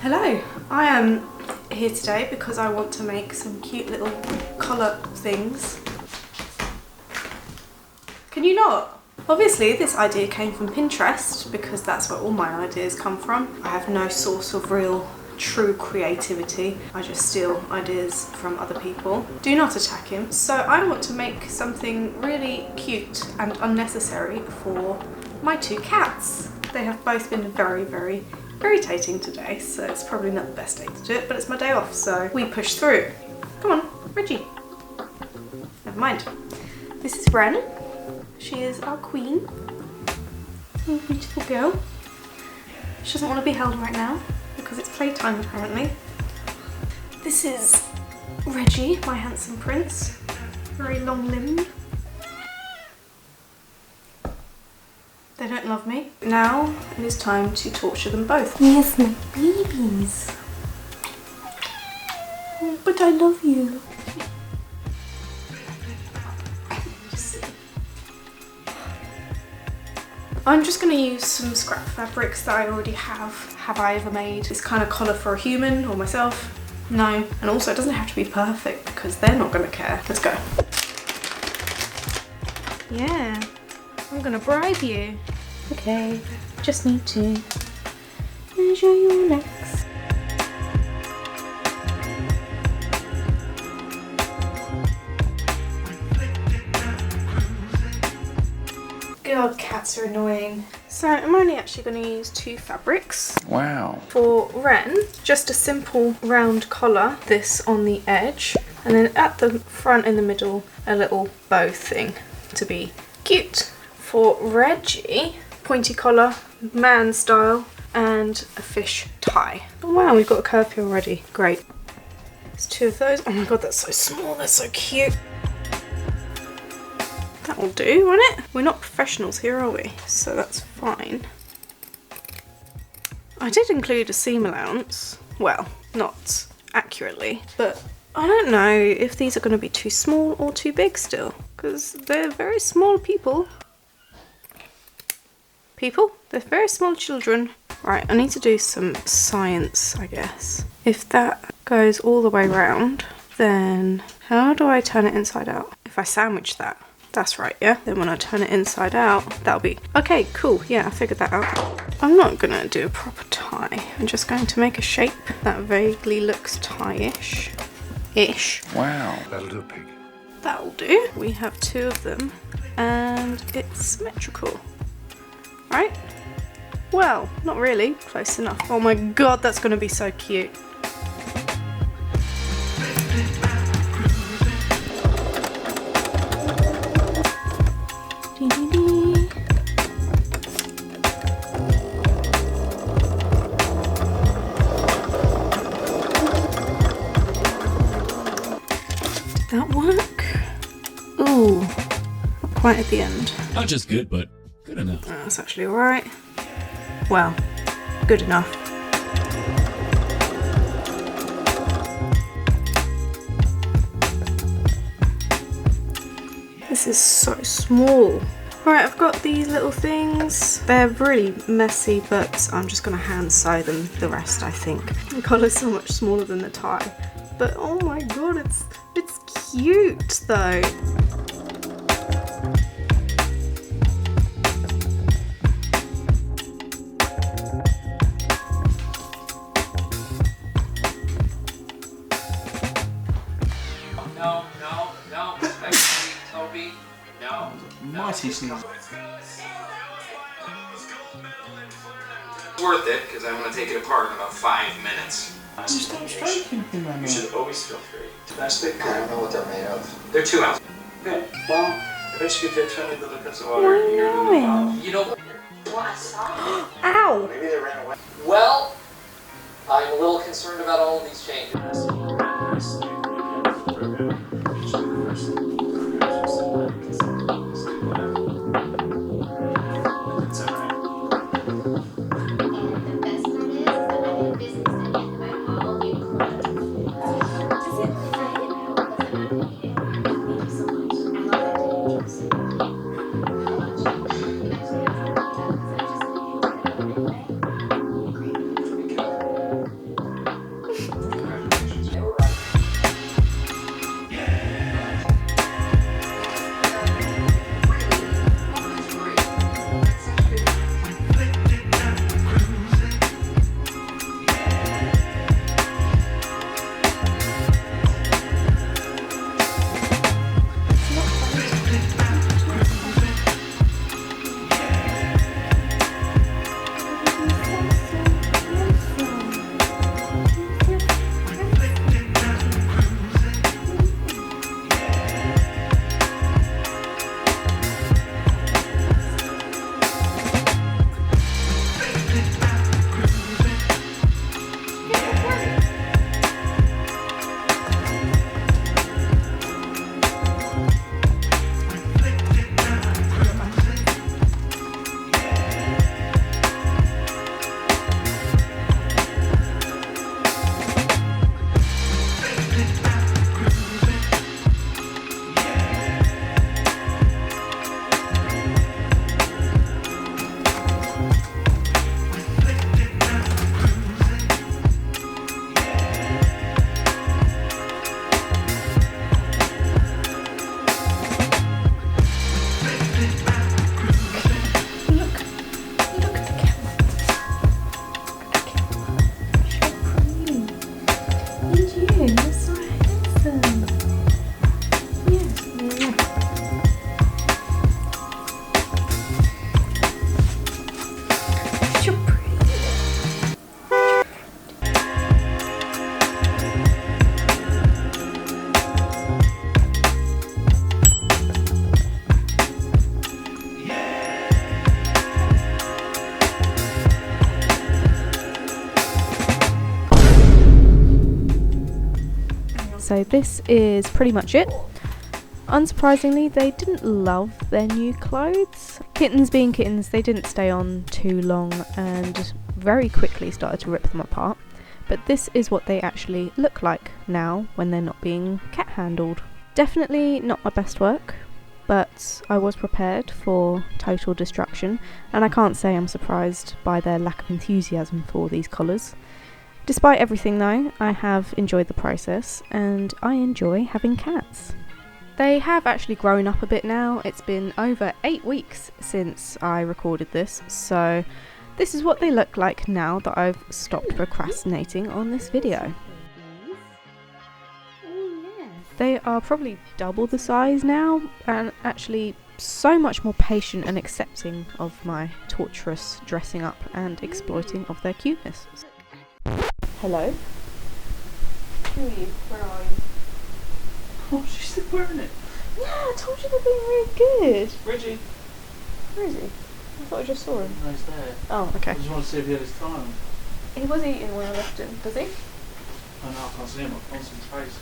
Hello, I am here today because I want to make some cute little collar things. Can you not? Obviously this idea came from Pinterest because that's where all my ideas come from. I have no source of real true creativity. I just steal ideas from other people. Do not attack him. So I want to make something really cute and unnecessary for my two cats. They have both been very irritating today, so it's probably not the best day to do it, but it's my day off, so we push through. Come on, Reggie. Never mind. This is Wren. She is our queen. Oh, beautiful girl. She doesn't want to be held right now because it's playtime apparently. This is Reggie, my handsome prince. Very long-limbed. They don't love me. Now it is time to torture them both. Yes, my babies. Oh, but I love you. I'm just going to use some scrap fabrics that I already have. Have I ever made this kind of collar for a human or myself? No. And also it doesn't have to be perfect because they're not going to care. Let's go. Yeah. I'm gonna bribe you. Okay, just need to measure your legs. God, cats are annoying. So I'm only actually going to use two fabrics. Wow. For Wren, just a simple round collar, this on the edge, and then at the front in the middle, a little bow thing to be cute. For Reggie, pointy collar, man style, and a fish tie. Oh wow, we've got a curve here already. Great. There's two of those. Oh my god, that's so small, they're so cute. That'll do, won't it? We're not professionals here, are we? So that's fine. I did include a seam allowance. Well, not accurately, but I don't know if these are going to be too small or too big still, because they're very small people. They're very small children. Right, I need to do some science, I guess. If that goes all the way around, then how do I turn it inside out? If I sandwich that, that's right, yeah? Then when I turn it inside out, that'll be... Okay, cool, yeah, I figured that out. I'm not gonna do a proper tie. I'm just going to make a shape that vaguely looks tie-ish. Wow. That'll do, pig. That'll do. We have two of them, and it's symmetrical. Right? Well, not really. Close enough. Oh my god, that's going to be so cute. Did that work? Ooh, not quite at the end. Not just good, but good enough. That's actually alright. Well, good enough. This is so small. Alright, I've got these little things. They're really messy, but I'm just going to hand sew them the rest, I think. The collar's so much smaller than the tie. But oh my god, it's cute though. No, respectfully, Toby, no. Marty sneeze. Worth it, because I'm going to take it apart in about 5 minutes. Just stop stroking him, man. You should always feel free. Domestic? I don't know what they're made of. They're 2 ounces. Okay, well, eventually if you turn the difference of water, you're going to move. You know what? Ow! Maybe they ran away. Well, I'm a little concerned about all of these changes. so this is pretty much it. Unsurprisingly, they didn't love their new clothes. Kittens being kittens, they didn't stay on too long and very quickly started to rip them apart. But this is what they actually look like now when they're not being cat handled. Definitely not my best work, but I was prepared for total destruction, and I can't say I'm surprised by their lack of enthusiasm for these collars. Despite everything though, I have enjoyed the process and I enjoy having cats. They have actually grown up a bit now. It's been over 8 weeks since I recorded this, so this is what they look like now that I've stopped procrastinating on this video. They are probably double the size now, and actually so much more patient and accepting of my torturous dressing up and exploiting of their cuteness. Hello? Who are you? Where are you? Oh, she's still wearing it. Yeah, I told you they're being really good. Reggie. Where is he? I thought I just saw him. No, he's there. Oh, okay. I just want to see if he had his time. He was eating when I left him, does he? Oh no, I can't see him. I can't see his face.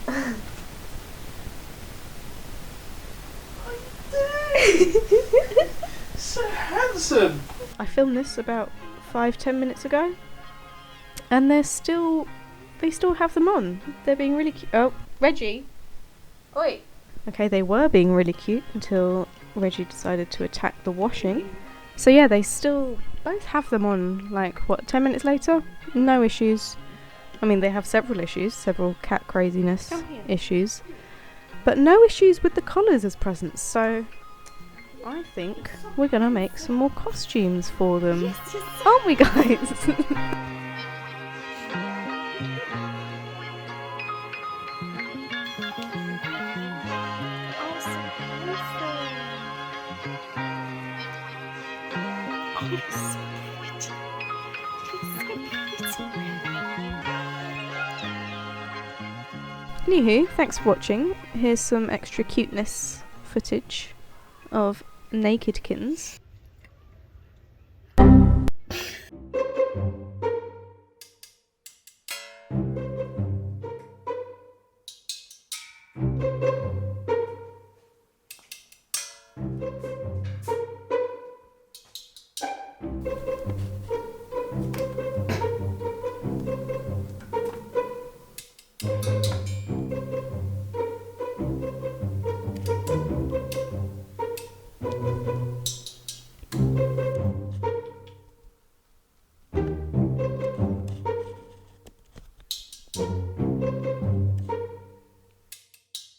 So handsome! I filmed this about 5-10 minutes ago, and they still have them on. They're being really cute. Oh, Reggie! Oi! Okay, they were being really cute until Reggie decided to attack the washing. So yeah, they still both have them on, like, what, 10 minutes later? No issues. I mean, they have several issues, several cat craziness issues, but no issues with the collars as presents, so I think we're gonna make some more costumes for them. Aren't we, guys? Anywho, thanks for watching. Here's some extra cuteness footage of naked kittens.